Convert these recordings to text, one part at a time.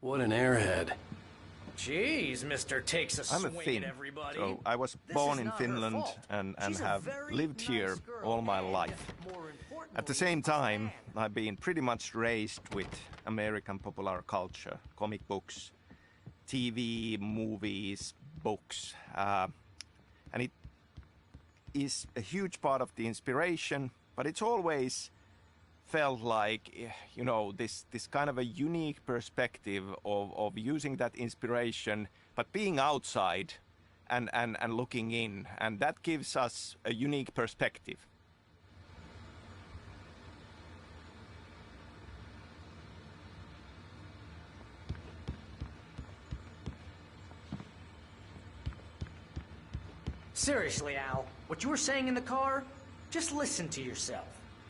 What an airhead. Jeez, Mister takes a I'm a swing Finn, at everybody. so I was This born is in not her Finland fault. and She's a have very lived nice here girl, all my and, life. more At the importantly, same a time, fan. I've been pretty much raised with American popular culture, comic books, TV, movies, books, and it is a huge part of the inspiration, but it's always felt like, you know, this kind of a unique perspective of using that inspiration, but being outside and looking in, and that gives us a unique perspective. Seriously, Al, what you were saying in the car? Just listen to yourself.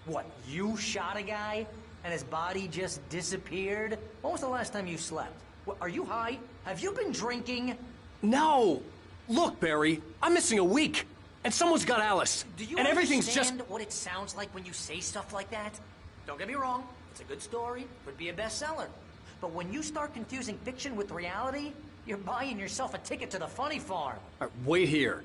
What, you shot a guy and his body just disappeared? When was the last time you slept? What, are you high? Have you been drinking? No! Look, Barry, I'm missing a week, and someone's got Alice. Do you and everything's understand just... what it sounds like when you say stuff like that? Don't get me wrong, it's a good story, could be a bestseller. But when you start confusing fiction with reality, you're buying yourself a ticket to the funny farm. All right, wait here.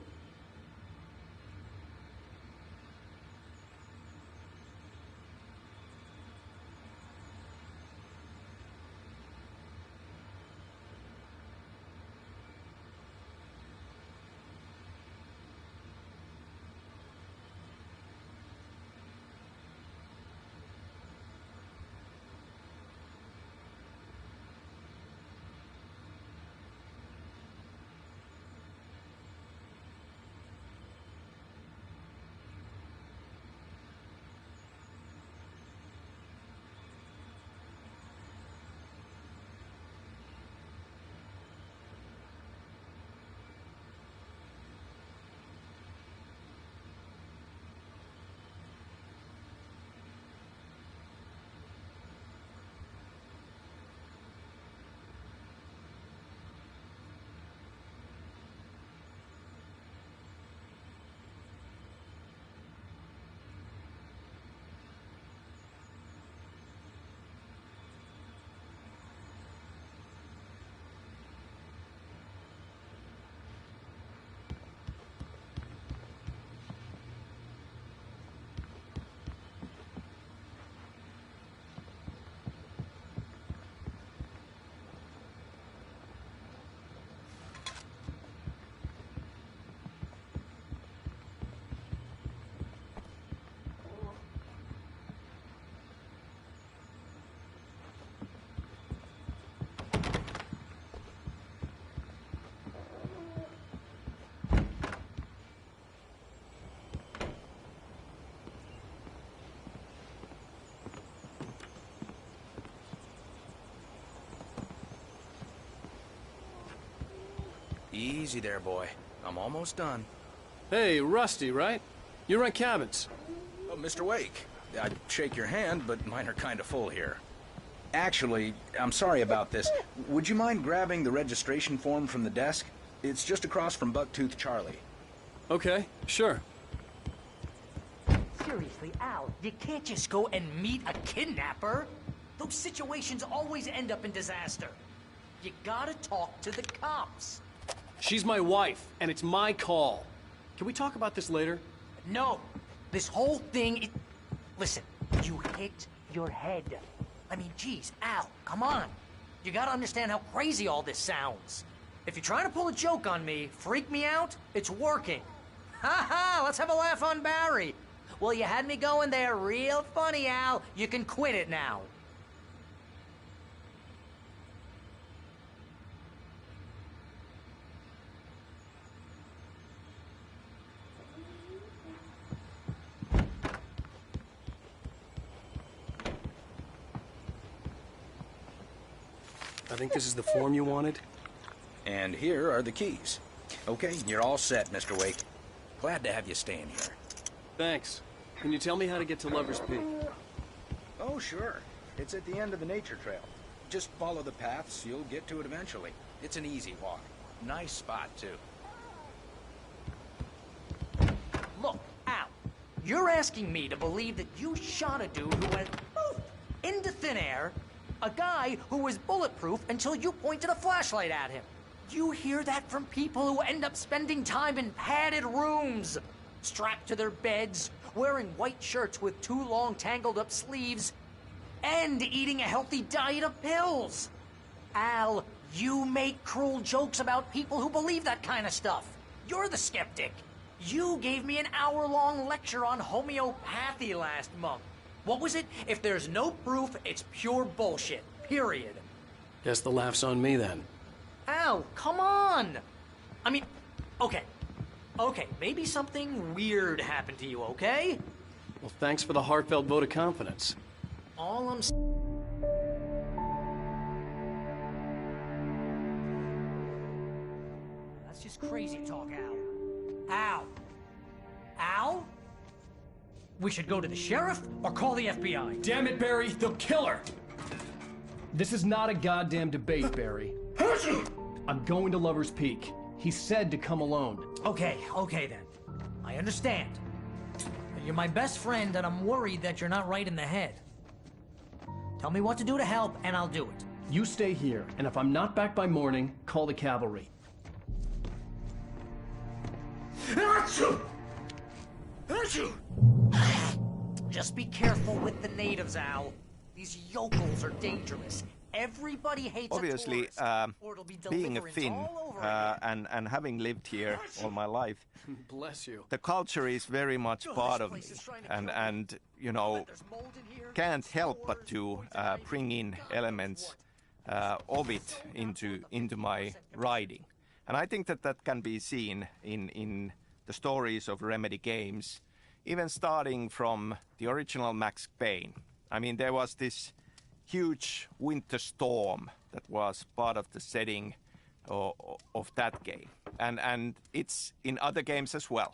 Easy there, boy. I'm almost done. Hey, Rusty, right? You rent cabins. Oh, Mr. Wake. I'd shake your hand, but mine are kind of full here. Actually, I'm sorry about this. Would you mind grabbing the registration form from the desk? It's just across from Bucktooth Charlie. Okay, sure. Seriously, Al, you can't just go and meet a kidnapper. Those situations always end up in disaster. You gotta talk to the cops. She's my wife, and it's my call. Can we talk about this later? No, this whole thing, listen, you hit your head. I mean, geez, Al, come on. You gotta understand how crazy all this sounds. If you're trying to pull a joke on me, freak me out, it's working. Ha ha, let's have a laugh on Barry. Well, you had me going there real funny, Al. You can quit it now. I think this is the form you wanted. And here are the keys. Okay, you're all set, Mr. Wake. Glad to have you staying here. Thanks. Can you tell me how to get to Lover's Peak? Oh, sure. It's at the end of the nature trail. Just follow the paths, you'll get to it eventually. It's an easy walk. Nice spot, too. Look, Al, you're asking me to believe that you shot a dude who went poof into thin air, A guy who was bulletproof until you pointed a flashlight at him. You hear that from people who end up spending time in padded rooms, strapped to their beds, wearing white shirts with too long tangled up sleeves, and eating a healthy diet of pills. Al, you make cruel jokes about people who believe that kind of stuff. You're the skeptic. You gave me an hour-long lecture on homeopathy last month. What was it? If there's no proof, it's pure bullshit. Period. Guess the laugh's on me then. Al, come on! I mean, okay. Okay, maybe something weird happened to you, okay? Well, thanks for the heartfelt vote of confidence. All I'm That's just crazy talk, Al. Al? Al? We should go to the sheriff or call the FBI. Damn it, Barry, they'll kill her! This is not a goddamn debate, Barry. I'm going to Lover's Peak. He said to come alone. Okay then. I understand. You're my best friend, and I'm worried that you're not right in the head. Tell me what to do to help, and I'll do it. You stay here, and if I'm not back by morning, call the cavalry. Just be careful with the natives, Al. These yokels are dangerous. Everybody hates Obviously, a tourist, or it'll be being a deliverance Finn all over again. and having lived here all my life, Bless you. the culture is very much part of me, and you know, There's mold in here. can't help but to bring in elements of it into my writing, and I think that can be seen in the stories of Remedy games, even starting from the original Max Payne. I mean, there was this huge winter storm that was part of the setting of that game, and it's in other games as well.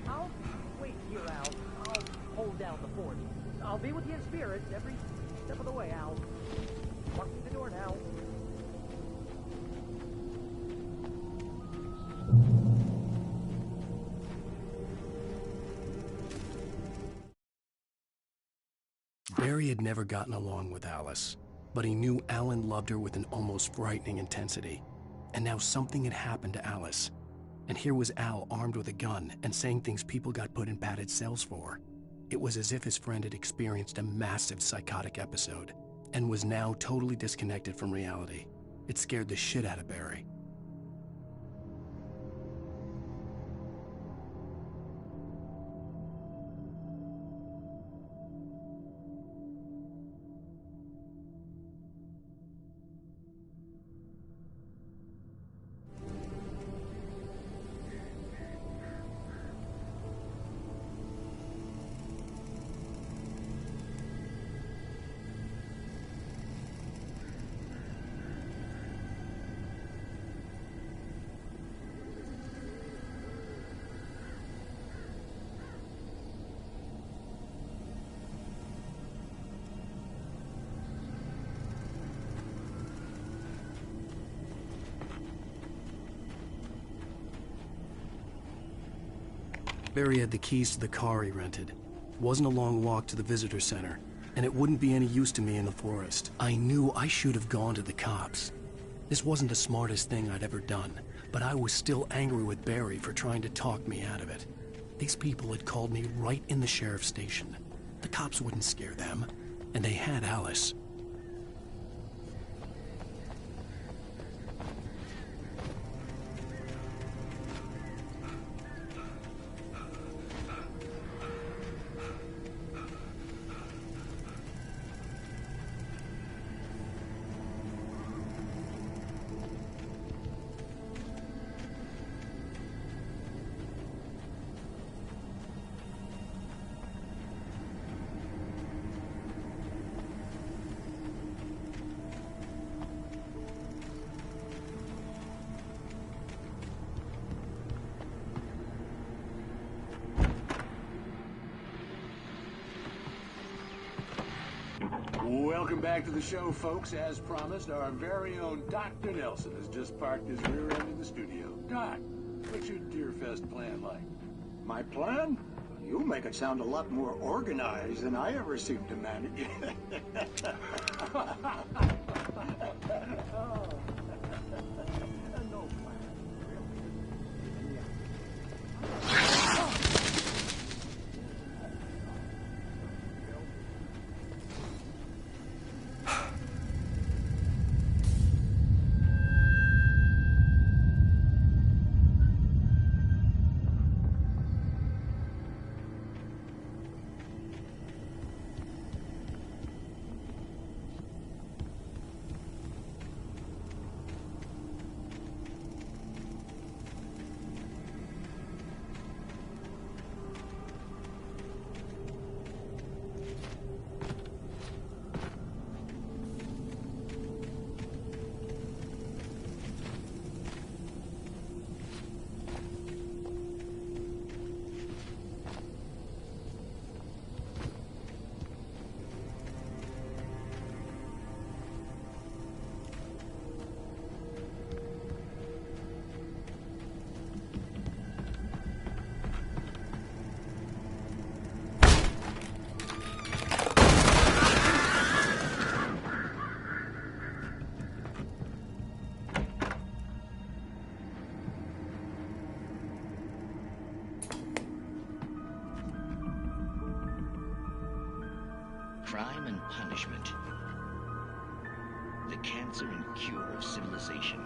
I'll wait here, Al. I'll hold down the fort. I'll be with you in spirit every step of the way, Al. Marking the door now. Barry had never gotten along with Alice, but he knew Alan loved her with an almost frightening intensity. And now something had happened to Alice. And here was Al armed with a gun and saying things people got put in padded cells for. It was as if his friend had experienced a massive psychotic episode and was now totally disconnected from reality. It scared the shit out of Barry. Barry had the keys to the car he rented. It wasn't a long walk to the visitor center, and it wouldn't be any use to me in the forest. I knew I should have gone to the cops. This wasn't the smartest thing I'd ever done, but I was still angry with Barry for trying to talk me out of it. These people had called me right in the sheriff's station. The cops wouldn't scare them, and they had Alice. Welcome back to the show, folks. As promised, our very own Dr. Nelson has just parked his rear end in the studio. Doc, what's your Deerfest plan like? My plan? You make it sound a lot more organized than I ever seem to manage. No plan, Crime and punishment. The cancer and cure of civilization.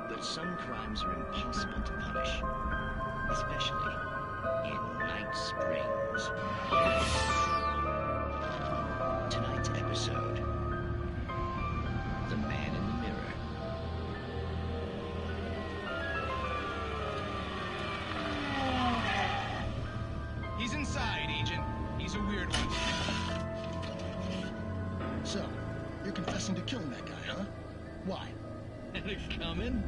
But some crimes are impossible to punish, especially in Night Springs. Tonight's episode, The Man in the Mirror. He's inside, Agent. He's a weird one. So, you're confessing to killing that guy, huh? Why? Had it coming?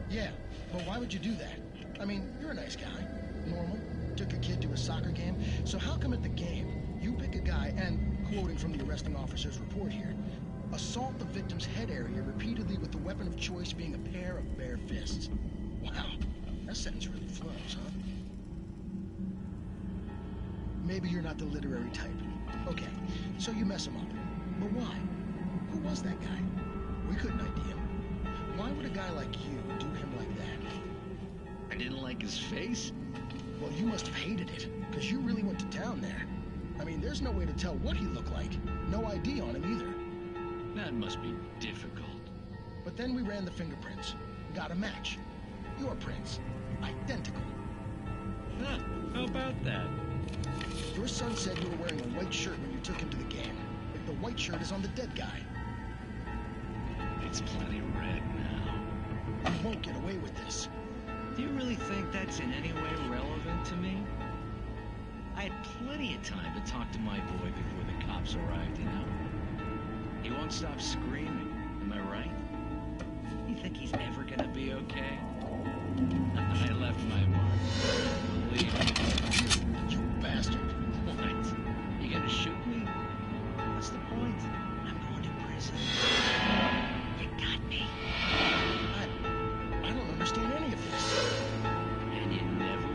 Yeah, but why would you do that? I mean, you're a nice guy. Normal. Took your kid to a soccer game. So how come at the game, you pick a guy and, quoting from the arresting officer's report here, assault the victim's head area repeatedly with the weapon of choice being a pair of bare fists? Wow, that sentence really flows, huh? Maybe you're not the literary type. Okay, so you mess him up. But why? Who was that guy? We couldn't ID him. Why would a guy like you do him like that? I didn't like his face? Well, you must have hated it, because you really went to town there. I mean, there's no way to tell what he looked like. No ID on him either. That must be difficult. But then we ran the fingerprints. Got a match. Your prints. Identical. Huh, how about that? Your son said you were wearing a white shirt when you took him to the game. If the white shirt is on the dead guy. It's plenty red now. You won't get away with this. Do you really think that's in any way relevant to me? I had plenty of time to talk to my boy before the cops arrived, you know? He won't stop screaming, am I right? You think he's ever gonna be okay? I left my mark. Believe me. You bastard. What? You gonna shoot me? What's the point? I'm going to prison. You got me. I don't understand any of this. And you never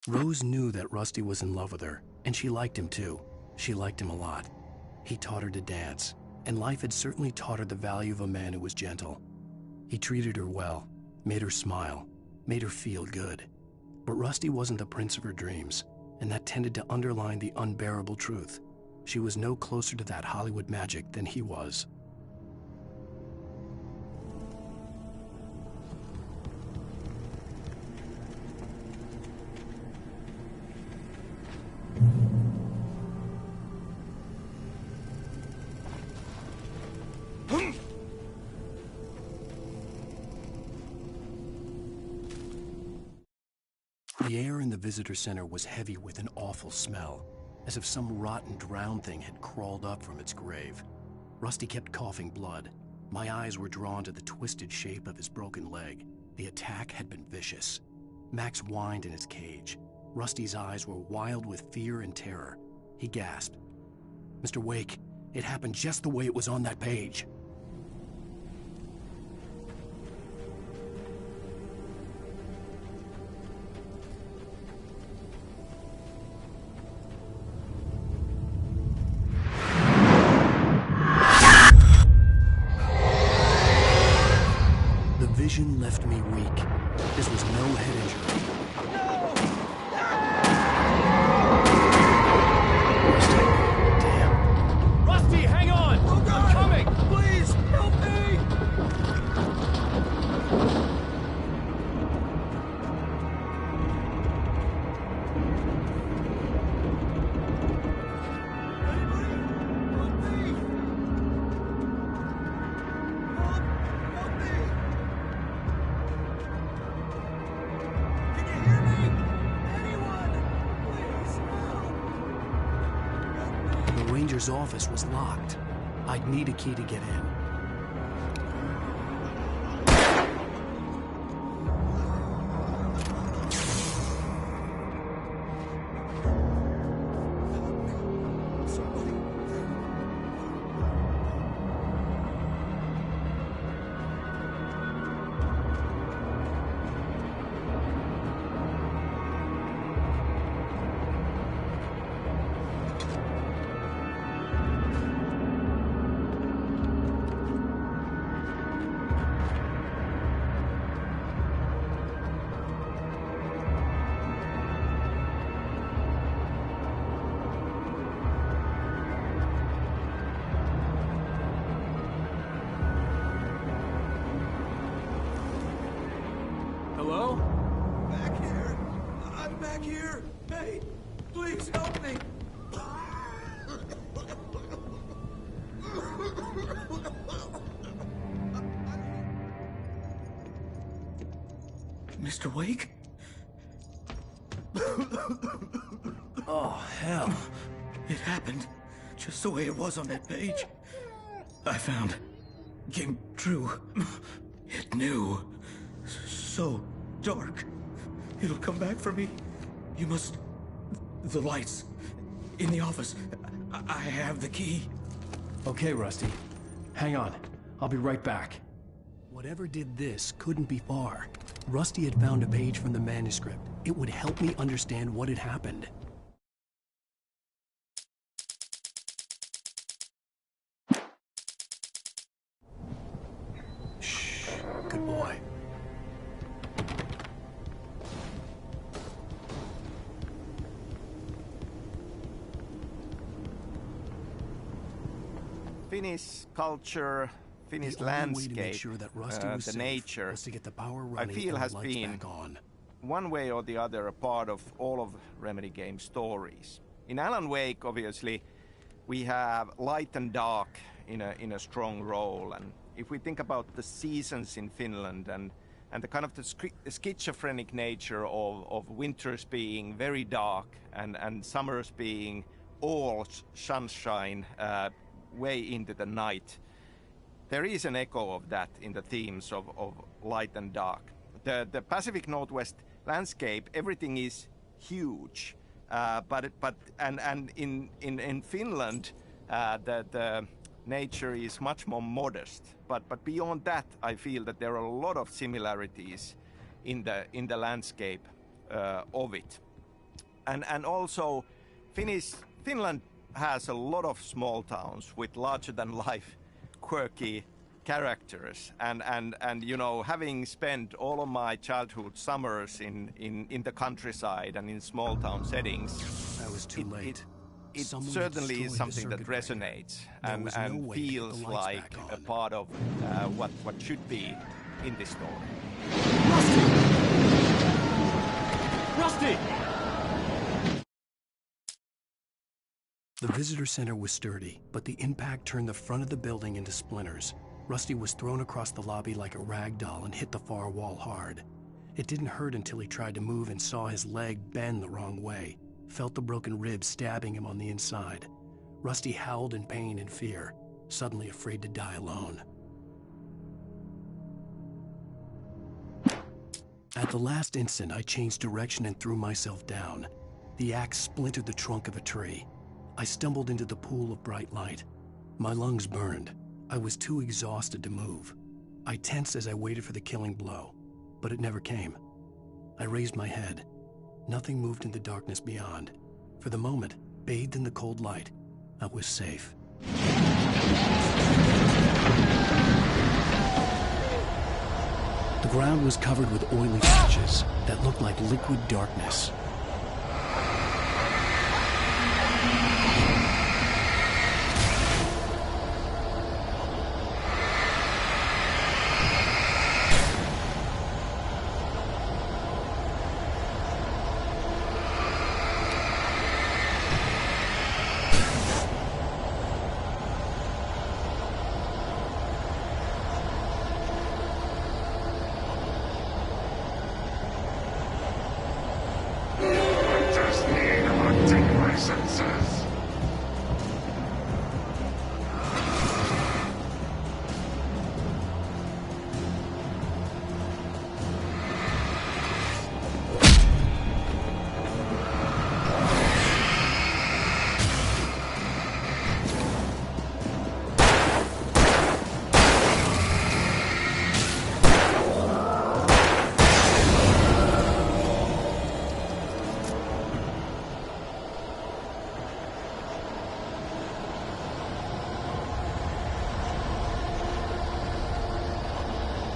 Rose knew that Rusty was in love with her, and she liked him too. She liked him a lot. He taught her to dance, and life had certainly taught her the value of a man who was gentle. He treated her well, made her smile, made her feel good. But Rusty wasn't the prince of her dreams, and that tended to underline the unbearable truth. She was no closer to that Hollywood magic than he was. The air in the visitor center was heavy with an awful smell, as if some rotten drowned thing had crawled up from its grave. Rusty kept coughing blood. My eyes were drawn to the twisted shape of his broken leg. The attack had been vicious. Max whined in his cage. Rusty's eyes were wild with fear and terror. He gasped. "Mr. Wake, it happened just the way it was on that page." The vision left me weak. This was no head injury. Rusty, hang on! Oh God! I'm coming! Please, help me! The ranger's office was locked. I'd need a key to get in. Hello? Back here! I'm back here! Hey, please help me! Mr. Wake? Oh, hell. It happened just the way it was on that page. I found. Came true. It knew. So dark. It'll come back for me. You must... The lights. In the office. I have the key. Okay, Rusty. Hang on. I'll be right back. Whatever did this couldn't be far. Rusty had found a page from the manuscript. It would help me understand what had happened. Shh. Good boy. Finnish culture, Finnish The only way to make landscape, sure that Rusty was the safe nature, was to get the power I running feel and has the lights been back on. one way or the other a part of all of Remedy game stories. In Alan Wake, obviously, we have light and dark in a strong role, and if we think about the seasons in Finland and the kind of the schizophrenic nature of winters being very dark and summers being all sunshine way into the night, there is an echo of that in the themes of light and dark. The Pacific Northwest landscape, everything is huge, but in Finland, the nature is much more modest. But beyond that, I feel that there are a lot of similarities in the landscape of it. And also, Finland has a lot of small towns with larger-than-life, quirky characters, and you know, having spent all of my childhood summers in the countryside and in small town settings, I was too late. It Someone certainly is destroyed the something that circuit breaker. resonates There was no and way to get the feels lights like back a on. part of what should be in this story. Rusty! The visitor center was sturdy, but the impact turned the front of the building into splinters. Rusty was thrown across the lobby like a rag doll and hit the far wall hard. It didn't hurt until he tried to move and saw his leg bend the wrong way, felt the broken ribs stabbing him on the inside. Rusty howled in pain and fear, suddenly afraid to die alone. At the last instant, I changed direction and threw myself down. The axe splintered the trunk of a tree. I stumbled into the pool of bright light. My lungs burned. I was too exhausted to move. I tensed as I waited for the killing blow, but it never came. I raised my head. Nothing moved in the darkness beyond. For the moment, bathed in the cold light, I was safe. The ground was covered with oily patches that looked like liquid darkness.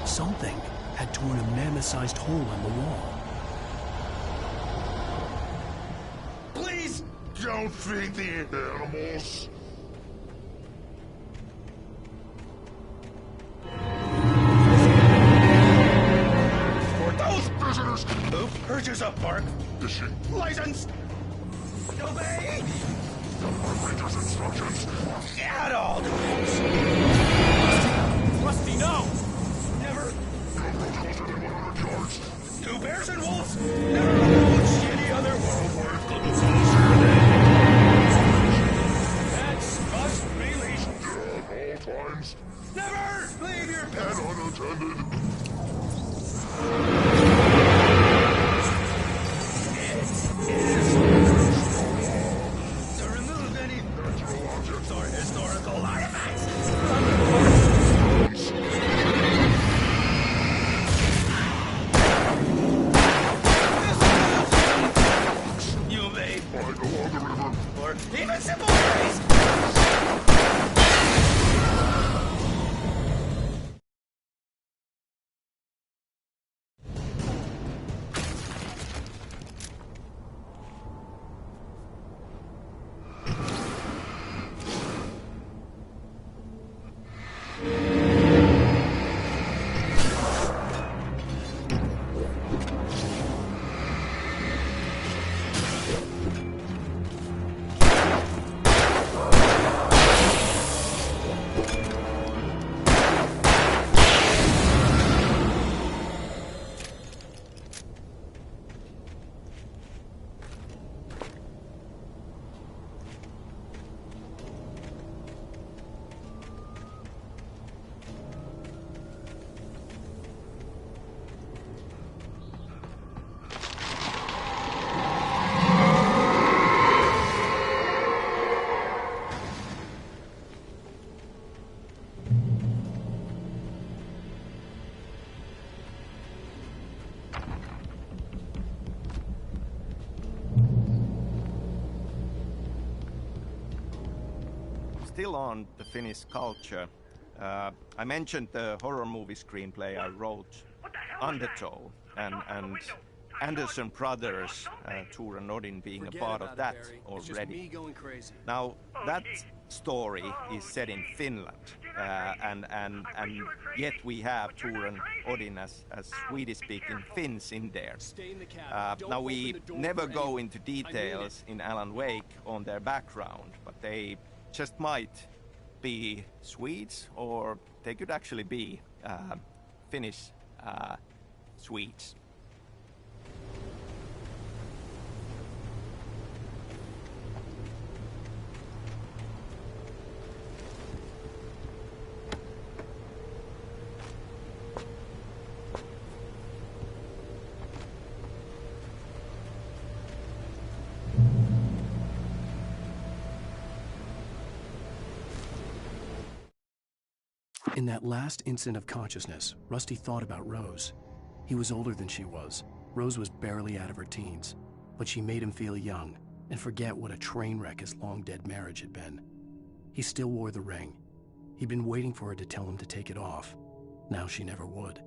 Something had torn a mammoth-sized hole in the wall. Please don't feed the animals. For those visitors who purchase a park fishing license, obey the ranger's instructions at all times. Rusty, no! Never go closer than 100 yards. Two bears and wolves never approach any other wildlife. Pets must be leashed. At all times. Never leave your pet unattended. It is to remove any natural objects or historical artifacts from the you may find along the river or even simple ways. still on the Finnish culture, I mentioned the horror movie screenplay I wrote, Undertow, and Anderson Brothers, Tor and Odin being a part of that already. Now, that story is set in Finland, and yet we have Tor and Odin as Swedish-speaking Finns in there. Now, we never go into details in Alan Wake on their background, but they just might be Swedes, or they could actually be Finnish Swedes. In that last instant of consciousness, Rusty thought about Rose. He was older than she was. Rose was barely out of her teens, but she made him feel young and forget what a train wreck his long-dead marriage had been. He still wore the ring. He'd been waiting for her to tell him to take it off. Now she never would.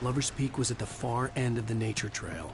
Lover's Peak was at the far end of the nature trail.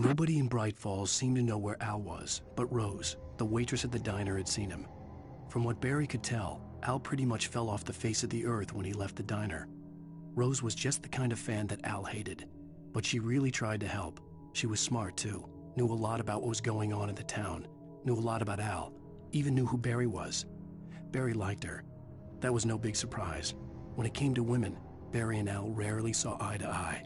Nobody in Bright Falls seemed to know where Al was, but Rose, the waitress at the diner, had seen him. From what Barry could tell, Al pretty much fell off the face of the earth when he left the diner. Rose was just the kind of fan that Al hated, but she really tried to help. She was smart too, knew a lot about what was going on in the town, knew a lot about Al, even knew who Barry was. Barry liked her. That was no big surprise. When it came to women, Barry and Al rarely saw eye to eye.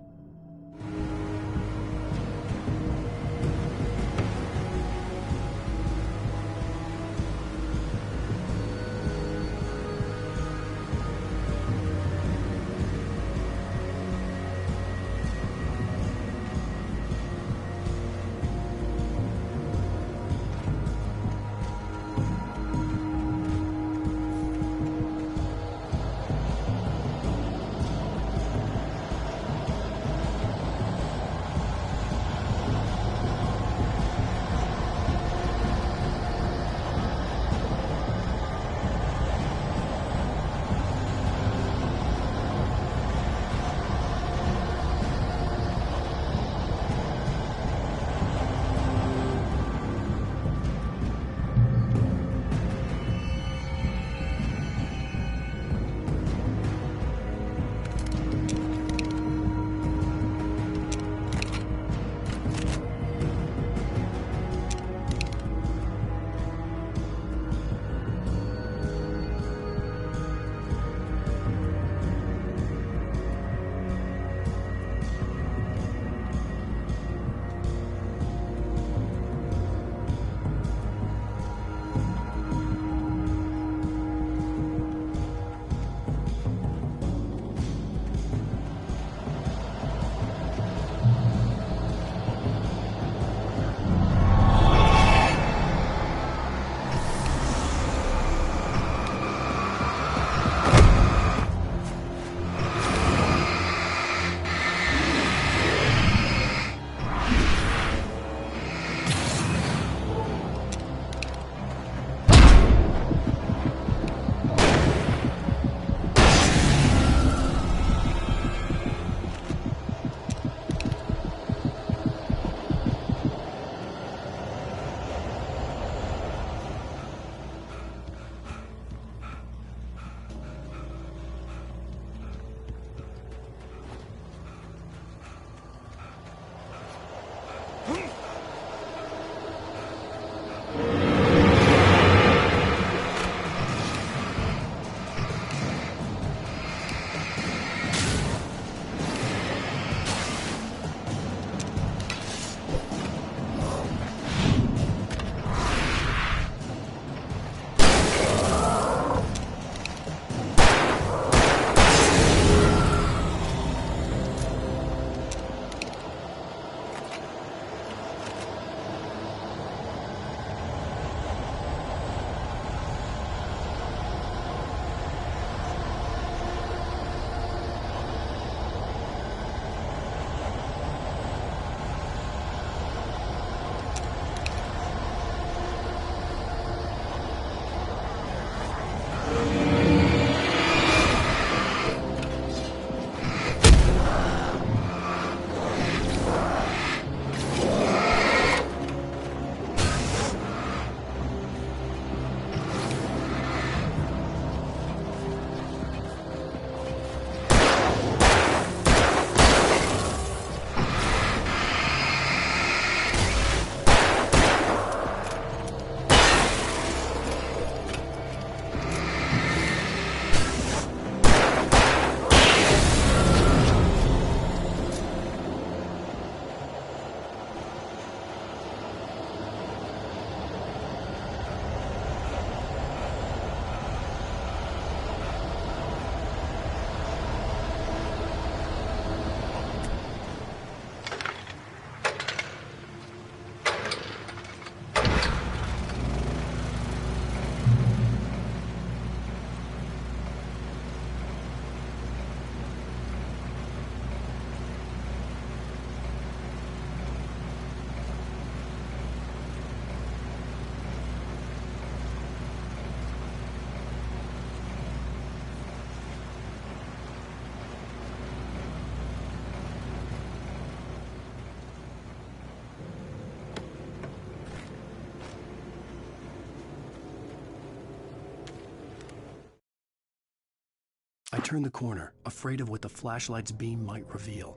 I turned the corner, afraid of what the flashlight's beam might reveal.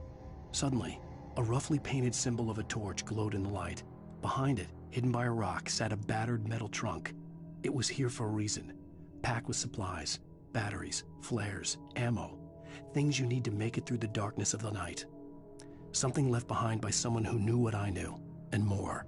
Suddenly, a roughly painted symbol of a torch glowed in the light. Behind it, hidden by a rock, sat a battered metal trunk. It was here for a reason, packed with supplies, batteries, flares, ammo, things you need to make it through the darkness of the night. Something left behind by someone who knew what I knew, and more.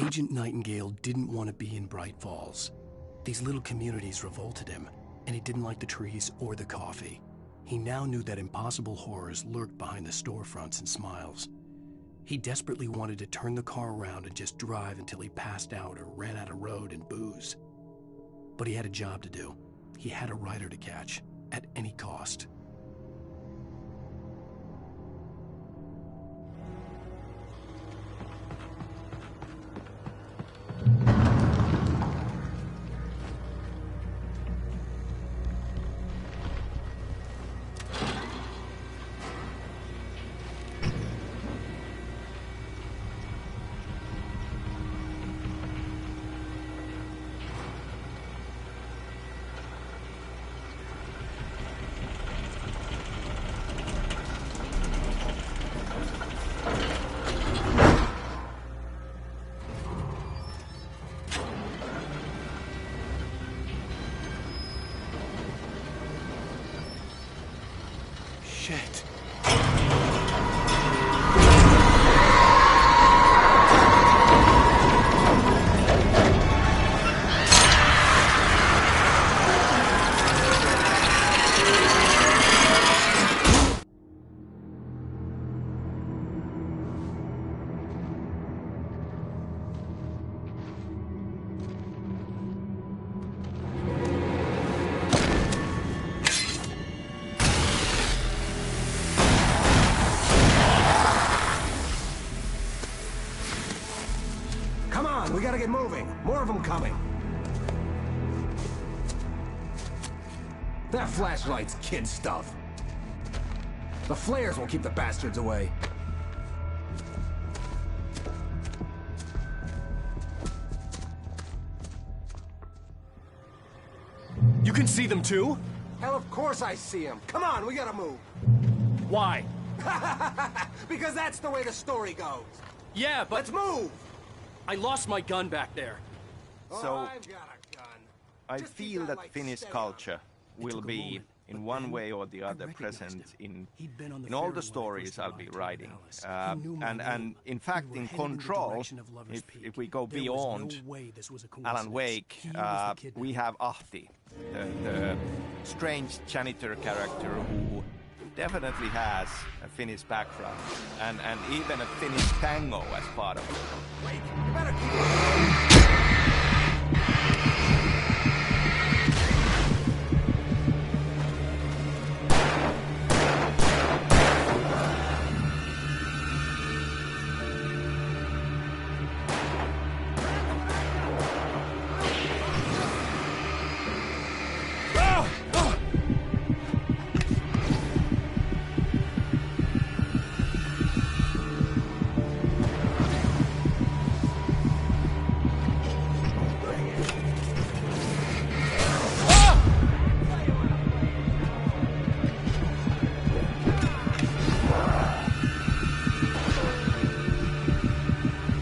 Agent Nightingale didn't want to be in Bright Falls. These little communities revolted him, and he didn't like the trees or the coffee. He now knew that impossible horrors lurked behind the storefronts and smiles. He desperately wanted to turn the car around and just drive until he passed out or ran out of road and booze. But he had a job to do. He had a rider to catch, at any cost. Shit. We gotta get moving. More of them coming. That flashlight's kid stuff. The flares won't keep the bastards away. You can see them too? Hell, of course I see them. Come on, we gotta move. Why? Because that's the way the story goes. Yeah, but... Let's move! I lost my gun back there. So, I've got a gun. I Just feel keep that light Finnish steady. culture will took a be, moment, in but one then way or the I other, recognized present him. He'd been on the in all ferry the when I stories first I'll arrived be here in writing. Dallas. He knew my And name. in fact, We were in heading in the Control, direction of Lover's Peak. if we go There was beyond no way this was a Alan coincidence. Wake, He was the kidnapper. we have Ahti, the strange janitor character who definitely has a Finnish background and even a Finnish tango as part of it. Wait, you better keep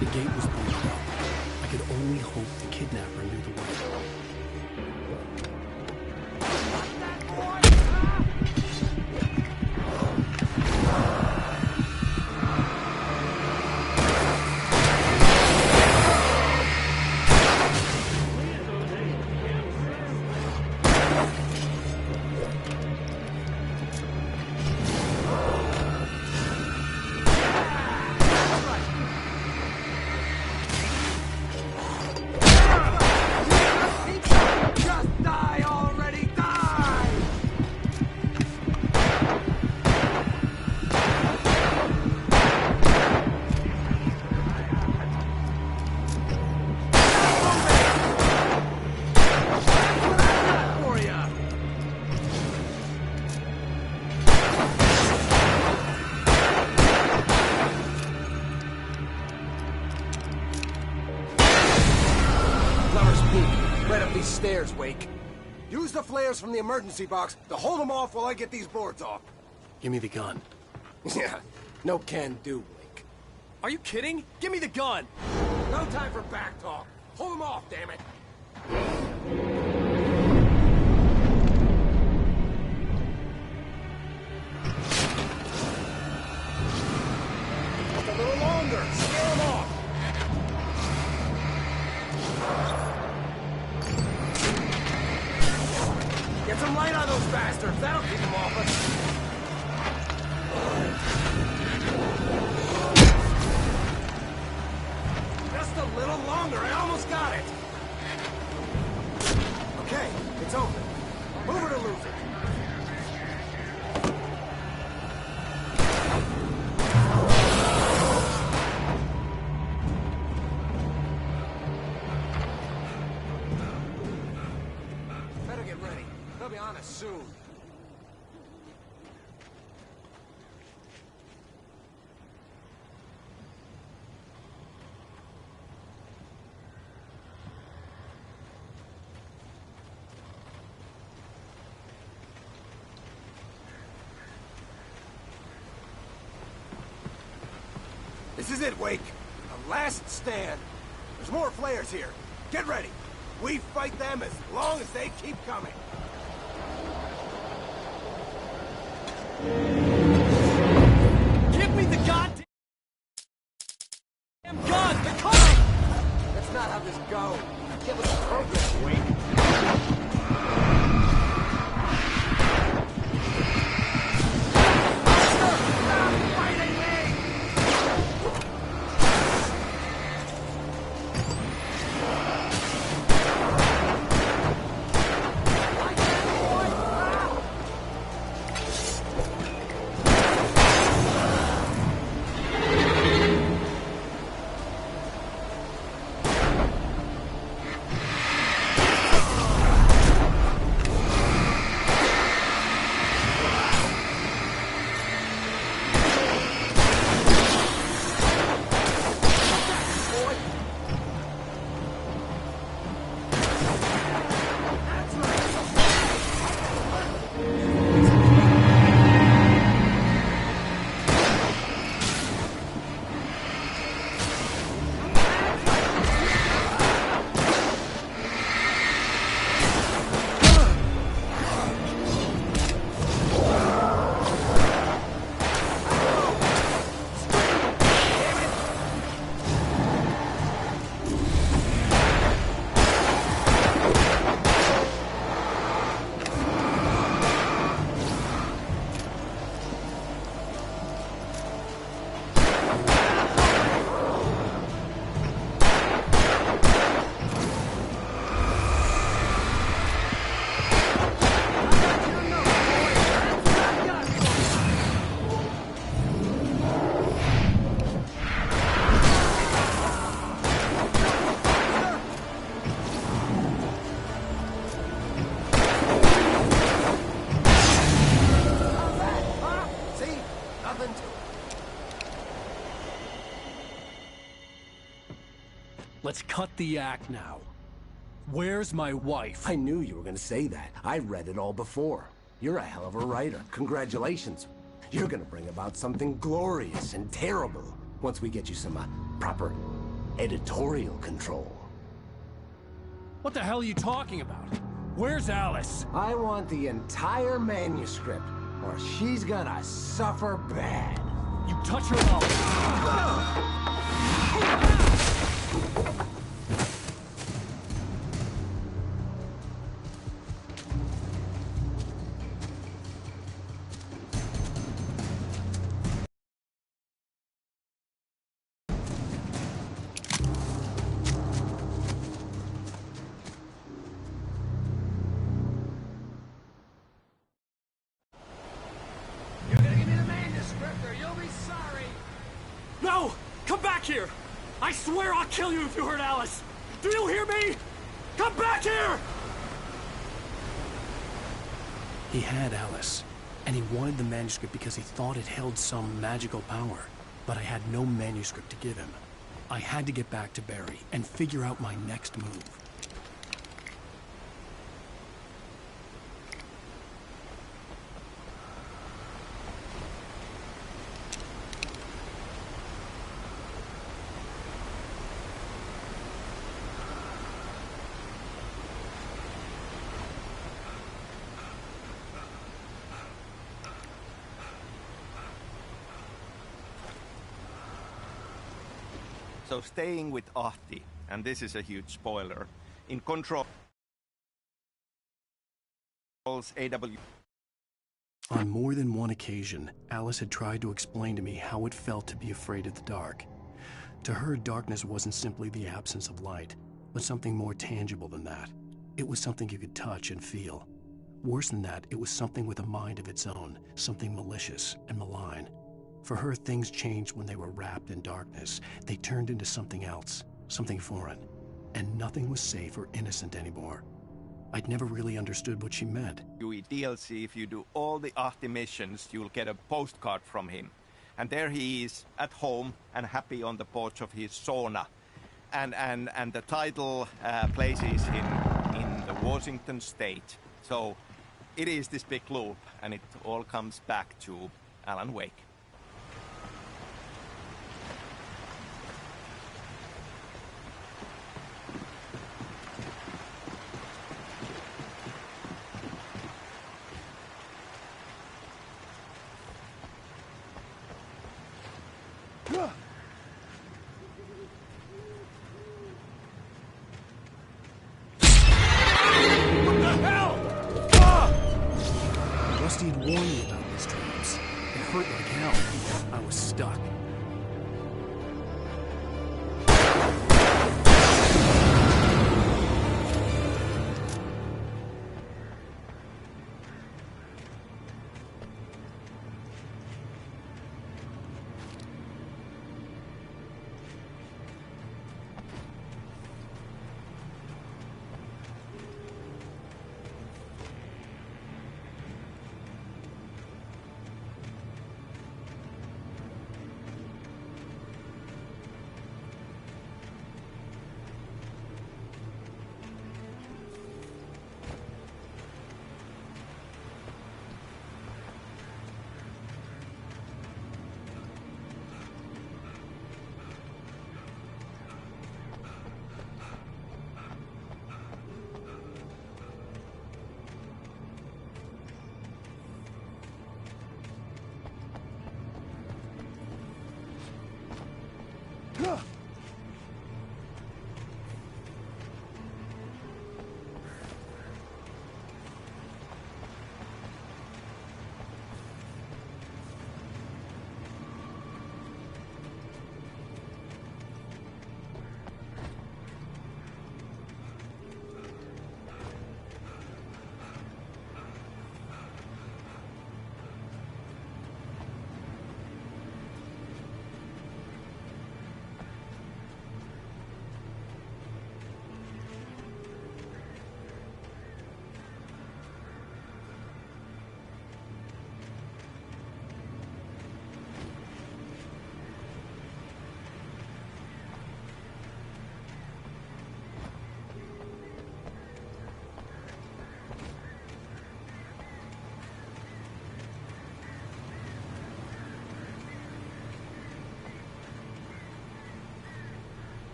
The gate was boarded up. I could only hope the kidnapper knew the way. Just die already, die! For ya. Lover's Peak, right up these stairs, Wake. Use the flares from the emergency box to hold them off while I get these boards off. Give me the gun. Yeah, no can do, Wake. Are you kidding? Give me the gun! No time for back talk. Hold them off, damn it. Just a little longer. Scare them off. Get some light on those bastards. That'll keep them off us. Just a little longer. I almost got it. Okay, it's open. Move it or lose it. Better get ready. They'll be on us soon. This is it, Wake. The last stand. There's more flares here. Get ready. We fight them as long as they keep coming. Give me the goddamn gun! They're coming! That's not how this goes. Get with the program, Wake. Let's cut the act now. Where's my wife? I knew you were gonna say that. I read it all before. You're a hell of a writer. Congratulations. You're gonna bring about something glorious and terrible once we get you some proper editorial control. What the hell are you talking about? Where's Alice? I want the entire manuscript, or she's gonna suffer bad. You touch her mouth. You're gonna give me the manuscript, or you'll be sorry. No! Come back here! I swear I'll kill you if you hurt Alice! Do you hear me? Come back here! He had Alice, and he wanted the manuscript because he thought it held some magical power. But I had no manuscript to give him. I had to get back to Barry and figure out my next move. So staying with Ahti, and this is a huge spoiler, in Control's AW. On more than one occasion, Alice had tried to explain to me how it felt to be afraid of the dark. To her, darkness wasn't simply the absence of light, but something more tangible than that. It was something you could touch and feel. Worse than that, it was something with a mind of its own, something malicious and malign. For her, things changed when they were wrapped in darkness. They turned into something else, something foreign, and nothing was safe or innocent anymore. I'd never really understood what she meant. DLC, if you do all the Ahti missions, you'll get a postcard from him. And there he is, at home and happy on the porch of his sauna. And the title places him in the Washington state. So it is this big loop, and it all comes back to Alan Wake. Rusty had warned me about these traps. It hurt like hell. I was stuck.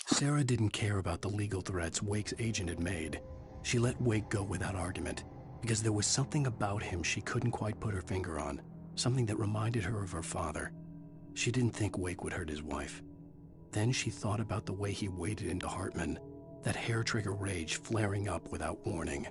Sarah didn't care about the legal threats Wake's agent had made. She let Wake go without argument, because there was something about him she couldn't quite put her finger on, something that reminded her of her father. She didn't think Wake would hurt his wife. Then she thought about the way he waded into Hartman, that hair-trigger rage flaring up without warning.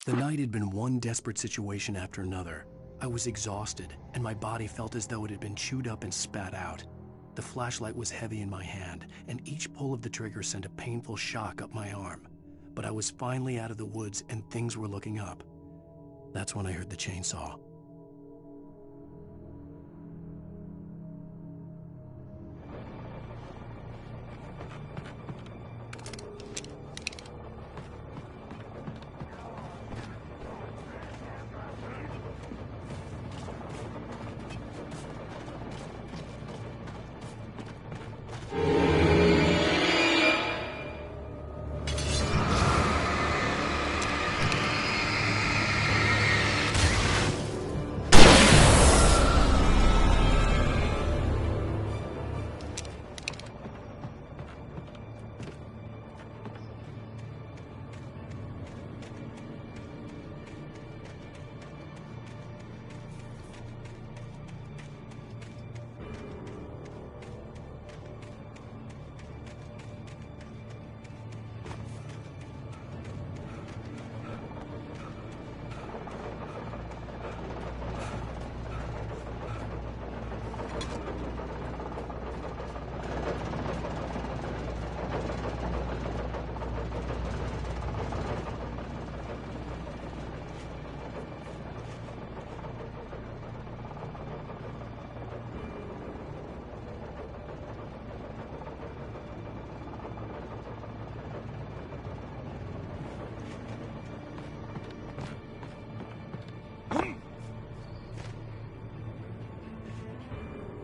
The night had been one desperate situation after another. I was exhausted, and my body felt as though it had been chewed up and spat out. The flashlight was heavy in my hand, and each pull of the trigger sent a painful shock up my arm. But I was finally out of the woods, and things were looking up. That's when I heard the chainsaw.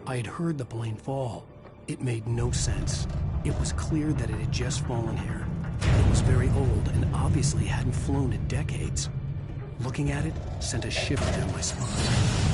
I had heard the plane fall. It made no sense. It was clear that it had just fallen here. It was very old and obviously hadn't flown in decades. Looking at it sent a shiver down my spine.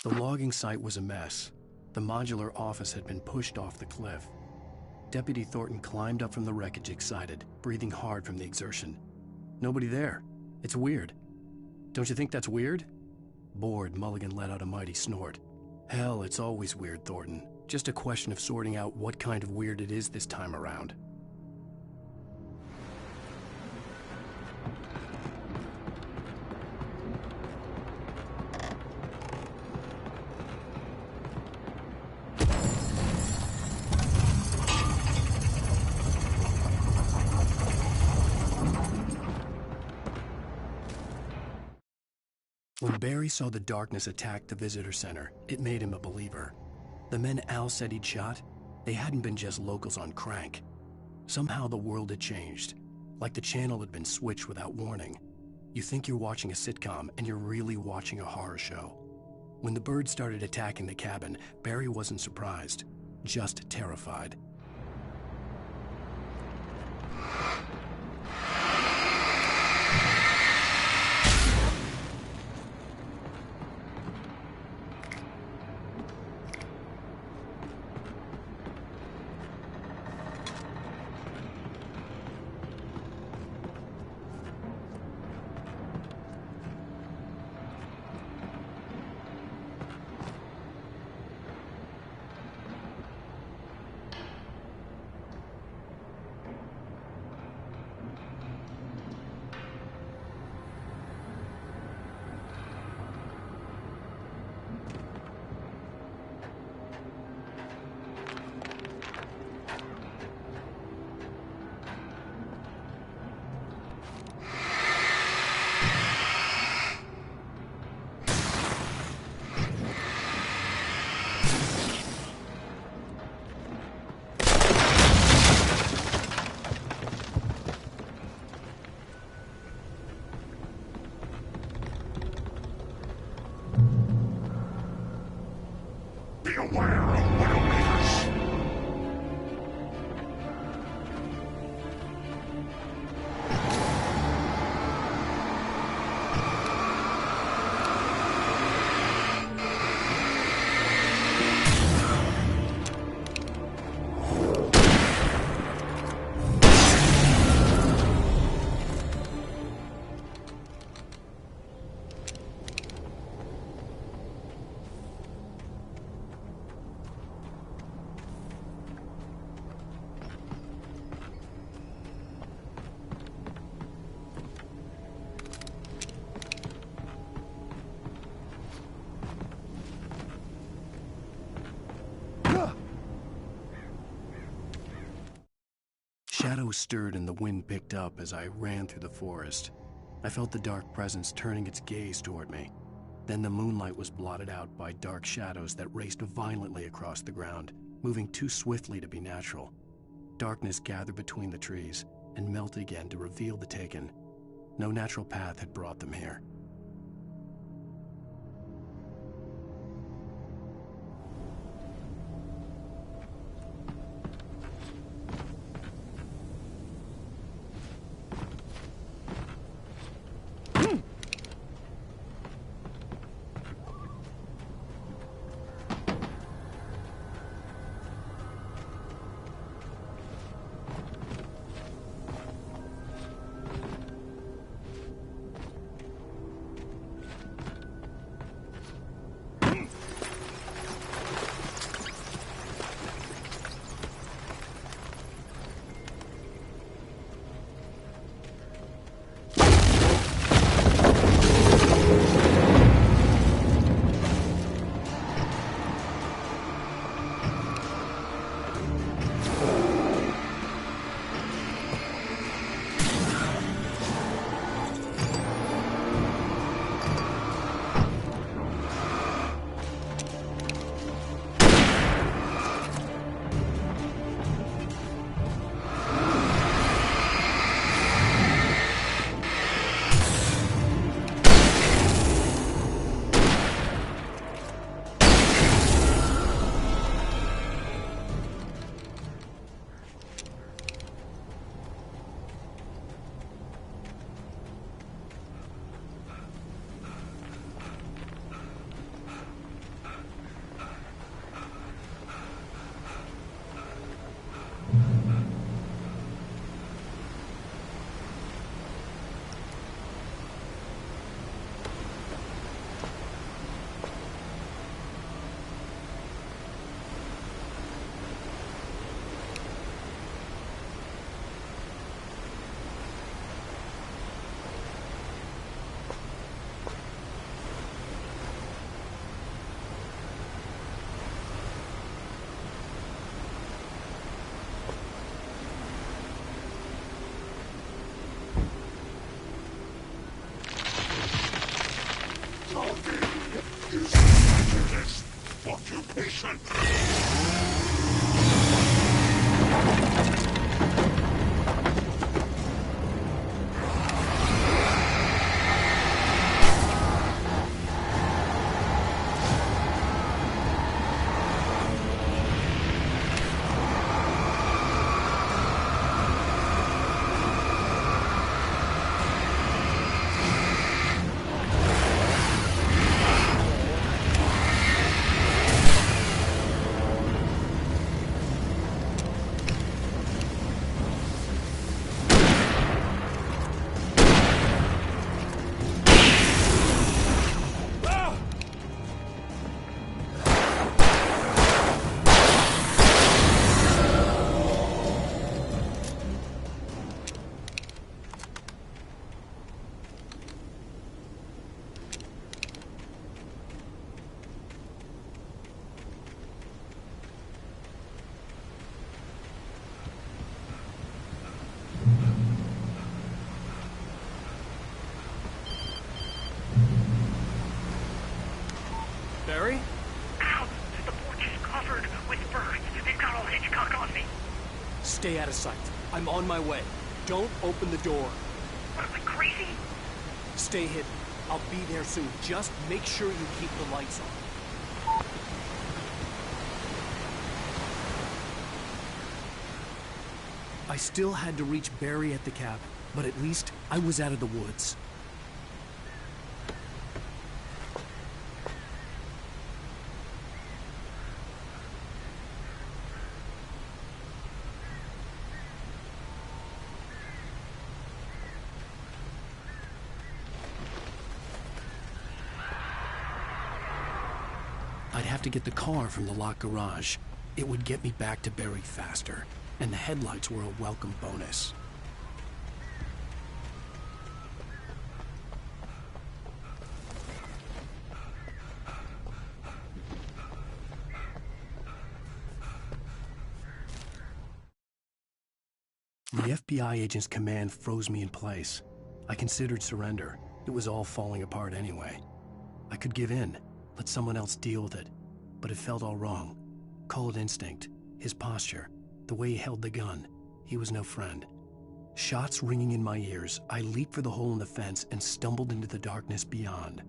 The logging site was a mess. The modular office had been pushed off the cliff. Deputy Thornton climbed up from the wreckage excited, breathing hard from the exertion. Nobody there. It's weird. Don't you think that's weird? Bored, Mulligan let out a mighty snort. Hell, it's always weird, Thornton. Just a question of sorting out what kind of weird it is this time around. When Barry saw the darkness attack the visitor center, it made him a believer. The men Al said he'd shot, they hadn't been just locals on crank. Somehow the world had changed, like the channel had been switched without warning. You think you're watching a sitcom, and you're really watching a horror show. When the birds started attacking the cabin, Barry wasn't surprised, just terrified. Shadows stirred and the wind picked up as I ran through the forest. I felt the dark presence turning its gaze toward me. Then the moonlight was blotted out by dark shadows that raced violently across the ground, moving too swiftly to be natural. Darkness gathered between the trees and melted again to reveal the Taken. No natural path had brought them here. is happiness, occupation. Barry? Ow! The porch is covered with birds. They've got all Hitchcock on me. Stay out of sight. I'm on my way. Don't open the door. What am I, crazy? Stay hidden. I'll be there soon. Just make sure you keep the lights on. I still had to reach Barry at the cabin, but at least I was out of the woods. I'd have to get the car from the locked garage. It would get me back to Barry faster, and the headlights were a welcome bonus. The FBI agent's command froze me in place. I considered surrender. It was all falling apart anyway. I could give in, let someone else deal with it, but it felt all wrong. Call it instinct, his posture, the way he held the gun. He was no friend. Shots ringing in my ears, I leaped for the hole in the fence and stumbled into the darkness beyond.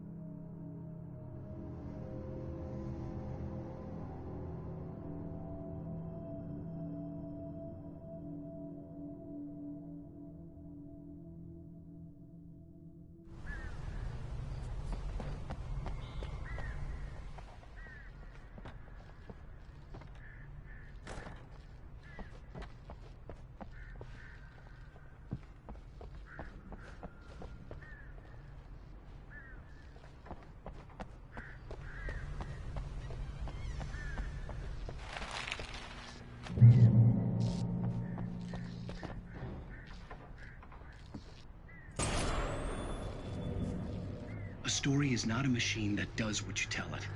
A story is not a machine that does what you tell it.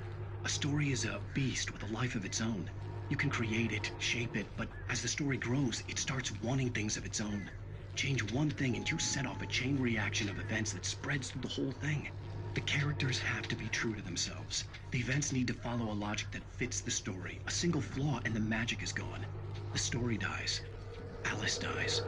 A story is a beast with a life of its own. You can create it, shape it, but as the story grows, it starts wanting things of its own. Change one thing and you set off a chain reaction of events that spreads through the whole thing. The characters have to be true to themselves. The events need to follow a logic that fits the story. A single flaw and the magic is gone. The story dies. Alice dies.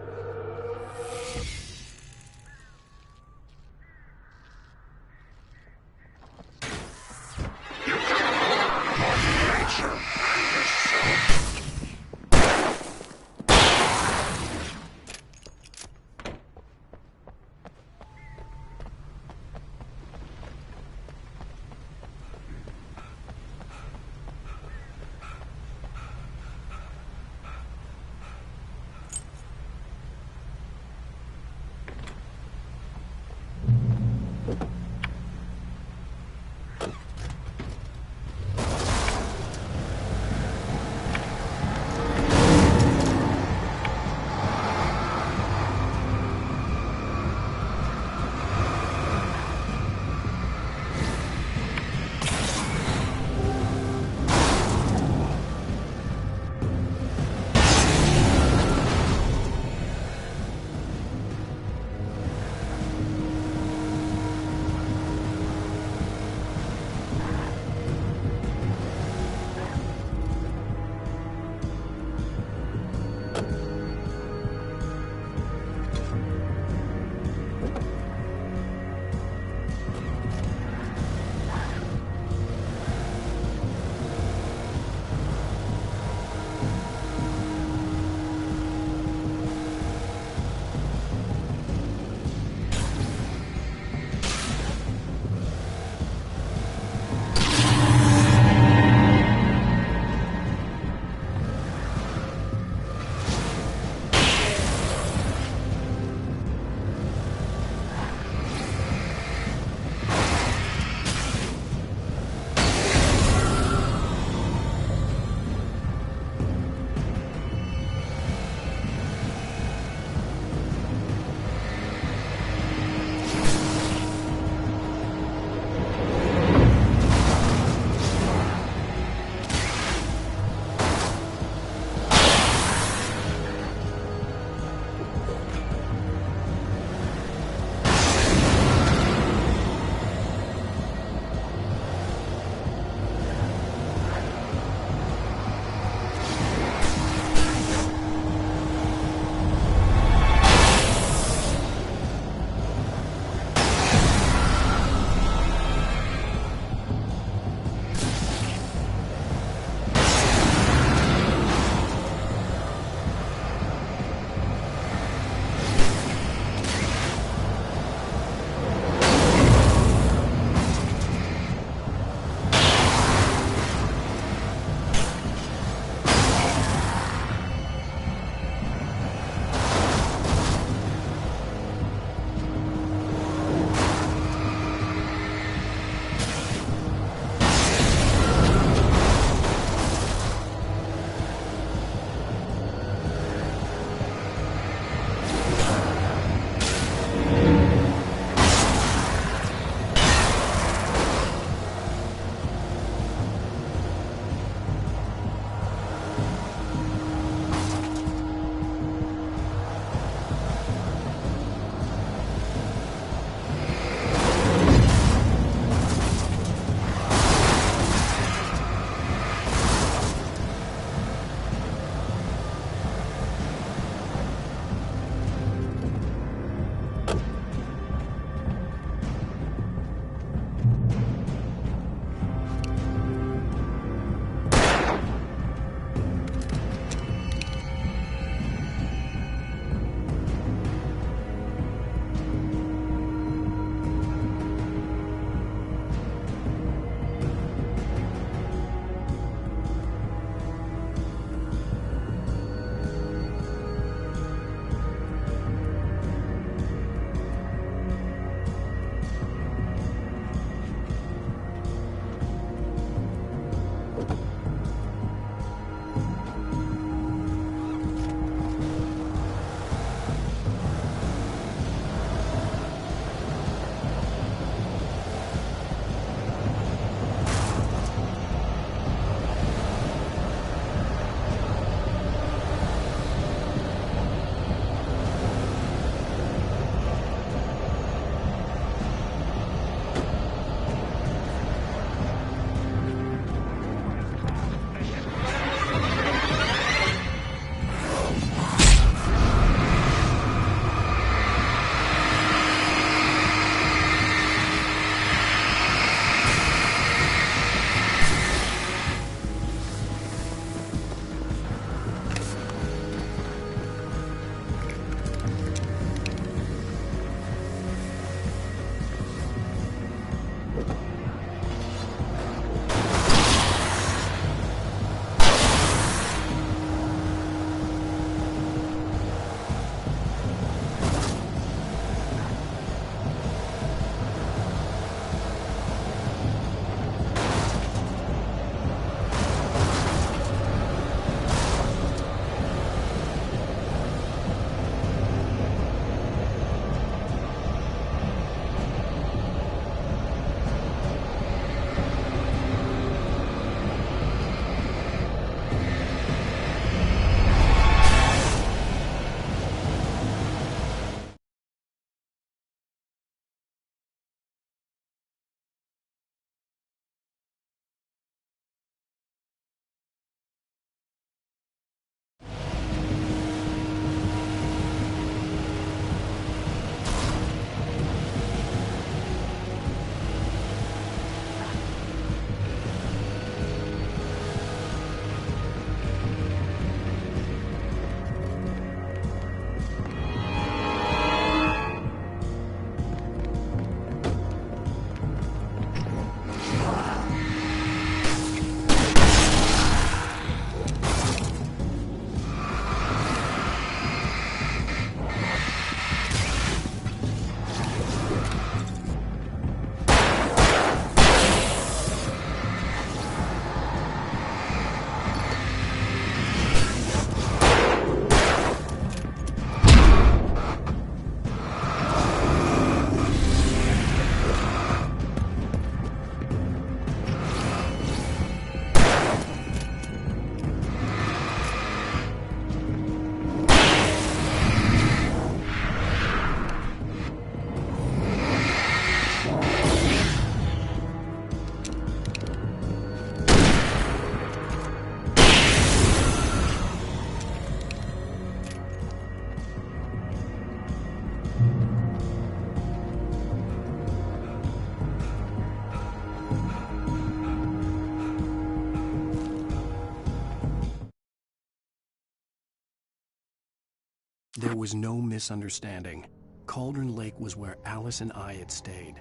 There was no misunderstanding. Cauldron Lake was where Alice and I had stayed.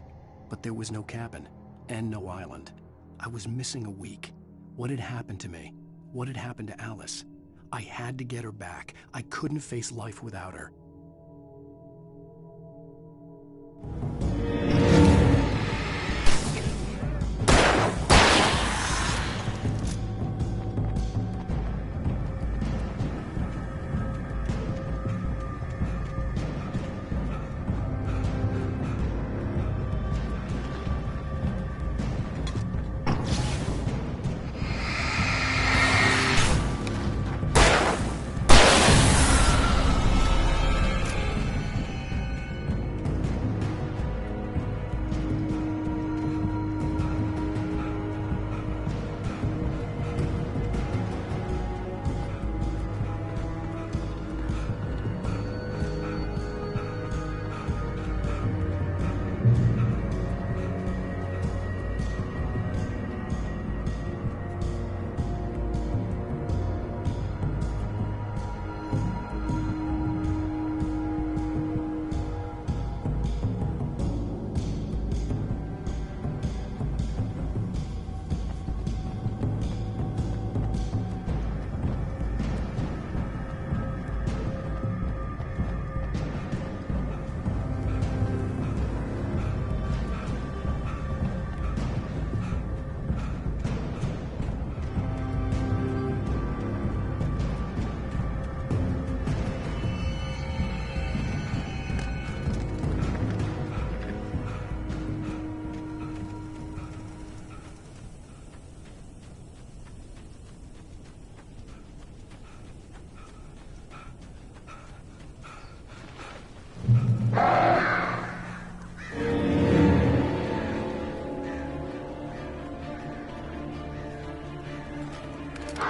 But there was no cabin, and no island. I was missing a week. What had happened to me? What had happened to Alice? I had to get her back. I couldn't face life without her.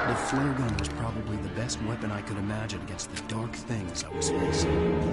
The flare gun was probably the best weapon I could imagine against the dark things I was facing.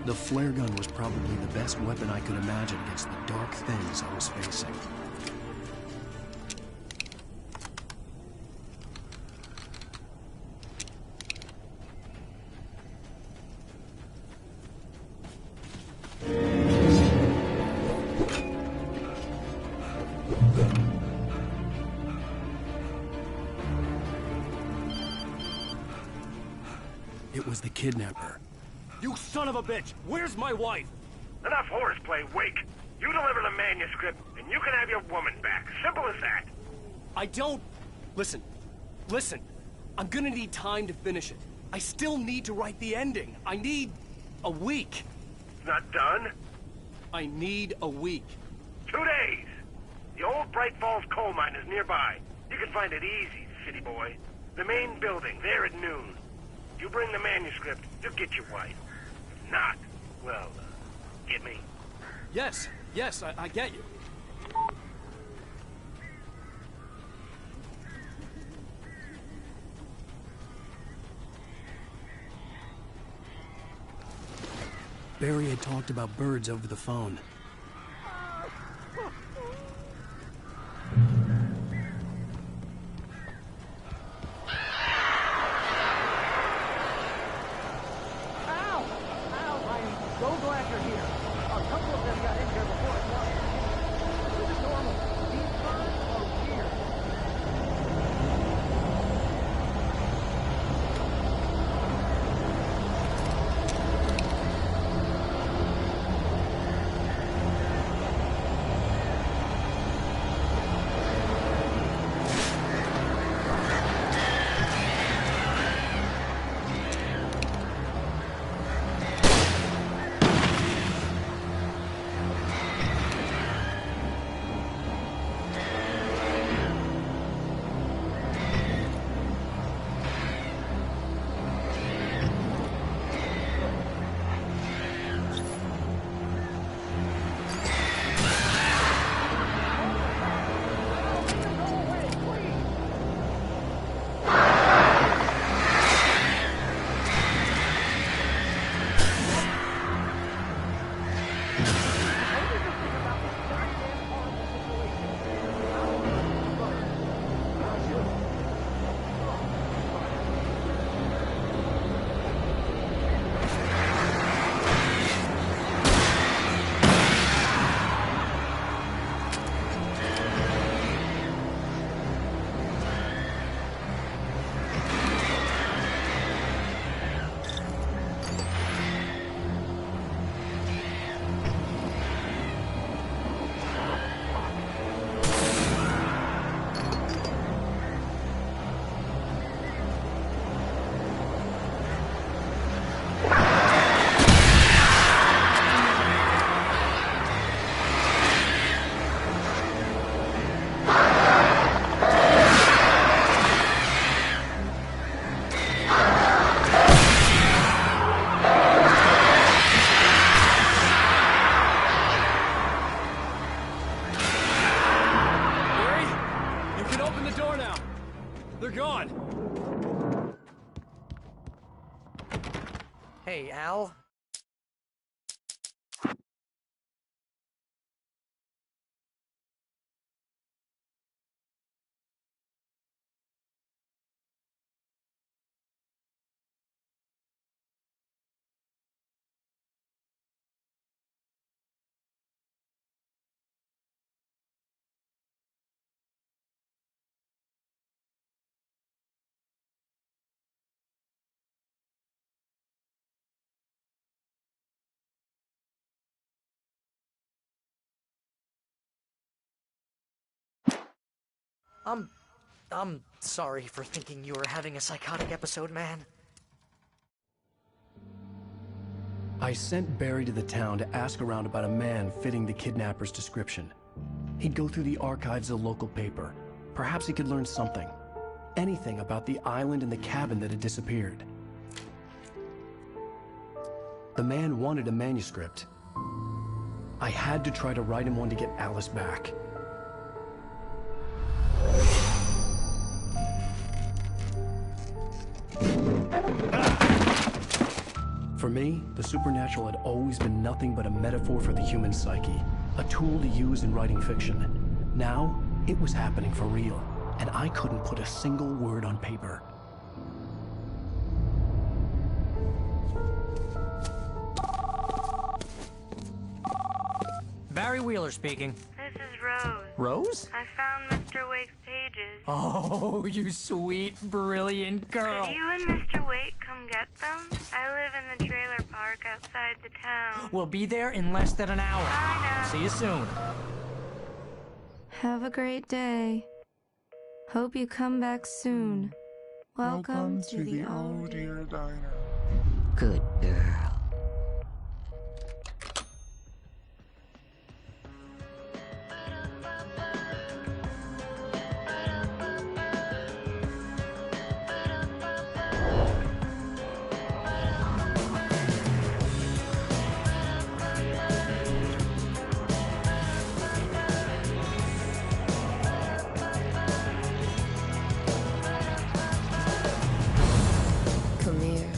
The flare gun was probably the best weapon I could imagine against the dark things I was facing. It was the kidnapper. You son of a bitch! Where's my wife? Enough horseplay, Wake. You deliver the manuscript, and you can have your woman back. Simple as that. I don't... Listen. I'm gonna need time to finish it. I still need to write the ending. I need... a week. It's not done? I need a week. 2 days. The old Bright Falls coal mine is nearby. You can find it easy, city boy. The main building, there at noon. You bring the manuscript, you'll get your wife. If not, well, get me? Yes, I get you. Barry had talked about birds over the phone. gone? Hey, Al. I'm sorry for thinking you were having a psychotic episode, man. I sent Barry to the town to ask around about a man fitting the kidnapper's description. He'd go through the archives of the local paper. Perhaps he could learn something. Anything about the island and the cabin that had disappeared. The man wanted a manuscript. I had to try to write him one to get Alice back. For me, the supernatural had always been nothing but a metaphor for the human psyche, a tool to use in writing fiction. Now, it was happening for real, and I couldn't put a single word on paper. Barry Wheeler speaking. This is Rose. Rose? I found Mr. Wake's pages. Oh, you sweet, brilliant girl. Could you and Mr. Wake come get them? I live in the trailer park outside the town. We'll be there in less than an hour. Bye now. See you soon. Have a great day. Hope you come back soon. Welcome to the Oh Dear Diner. Good girl. Come here.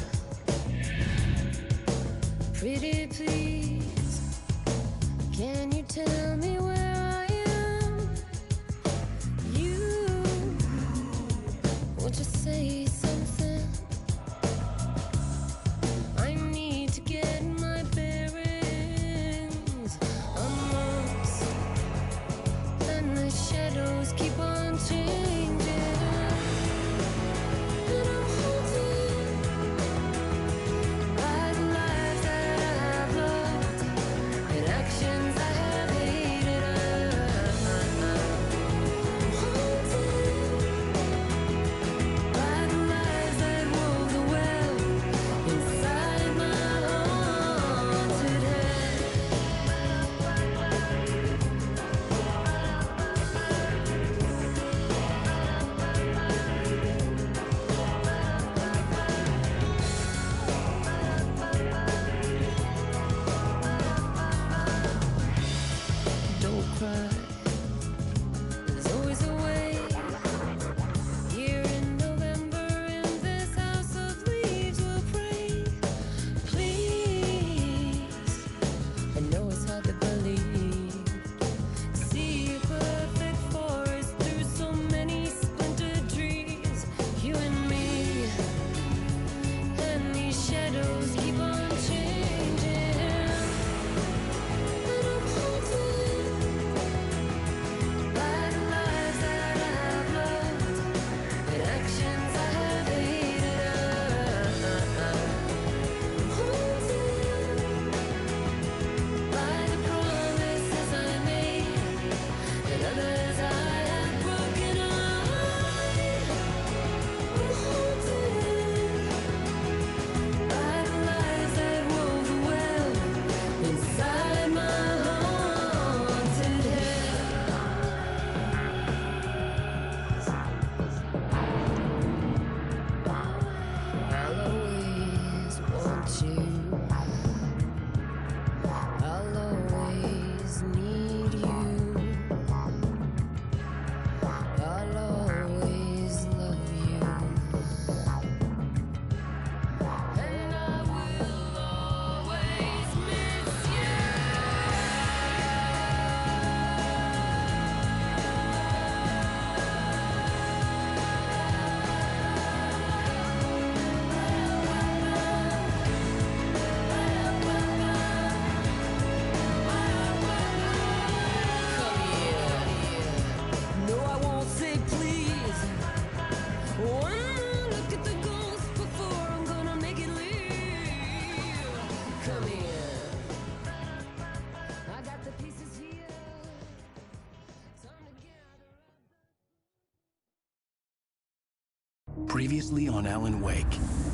Previously on Alan Wake,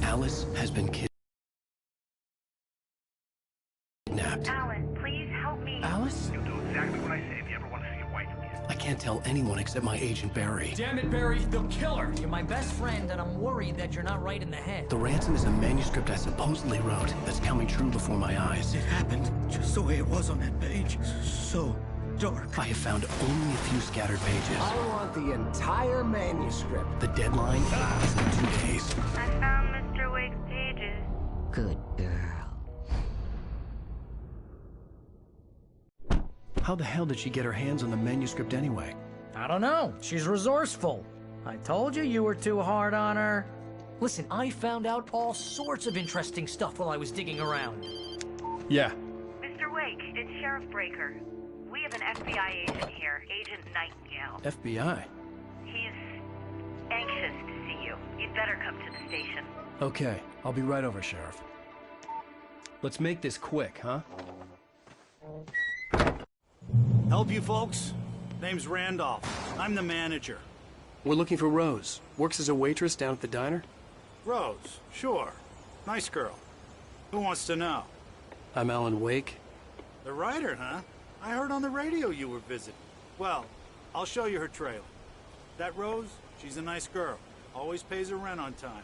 Alice has been kidnapped. Alan, please help me. Alice? You'll do exactly what I say if you ever want to see your wife again. I can't tell anyone except my agent Barry. Damn it, Barry, they'll kill her! You're my best friend, and I'm worried that you're not right in the head. The ransom is a manuscript I supposedly wrote that's coming true before my eyes. It happened just the way it was on that page. So dark. I have found only a few scattered pages. I want the entire manuscript. The deadline is in 2 days. I found Mr. Wake's pages. Good girl. How the hell did she get her hands on the manuscript anyway? I don't know. She's resourceful. I told you were too hard on her. Listen, I found out all sorts of interesting stuff while I was digging around. Yeah. Mr. Wake, it's Sheriff Breaker. We have an FBI agent here, Agent Nightingale. FBI? He's anxious to see you. You'd better come to the station. Okay, I'll be right over, Sheriff. Let's make this quick, huh? Help you folks? Name's Randolph. I'm the manager. We're looking for Rose. Works as a waitress down at the diner? Rose, sure. Nice girl. Who wants to know? I'm Alan Wake. The writer, huh? I heard on the radio you were visiting. Well, I'll show you her trailer. That Rose, she's a nice girl. Always pays her rent on time.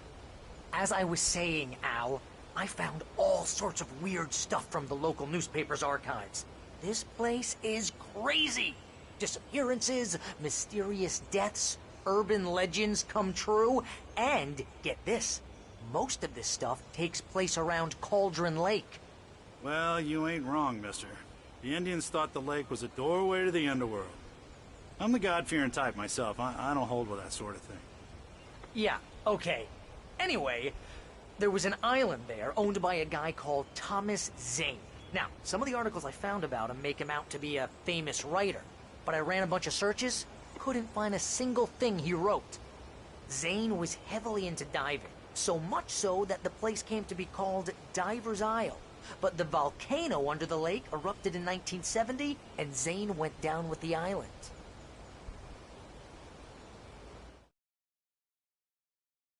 As I was saying, Al, I found all sorts of weird stuff from the local newspaper's archives. This place is crazy. Disappearances, mysterious deaths, urban legends come true, and, get this, most of this stuff takes place around Cauldron Lake. Well, you ain't wrong, mister. The Indians thought the lake was a doorway to the underworld. I'm the God-fearing type myself. I don't hold with that sort of thing. Yeah, okay. Anyway, there was an island there owned by a guy called Thomas Zane. Now, some of the articles I found about him make him out to be a famous writer, but I ran a bunch of searches, couldn't find a single thing he wrote. Zane was heavily into diving, so much so that the place came to be called Diver's Isle. But the volcano under the lake erupted in 1970, and Zane went down with the island.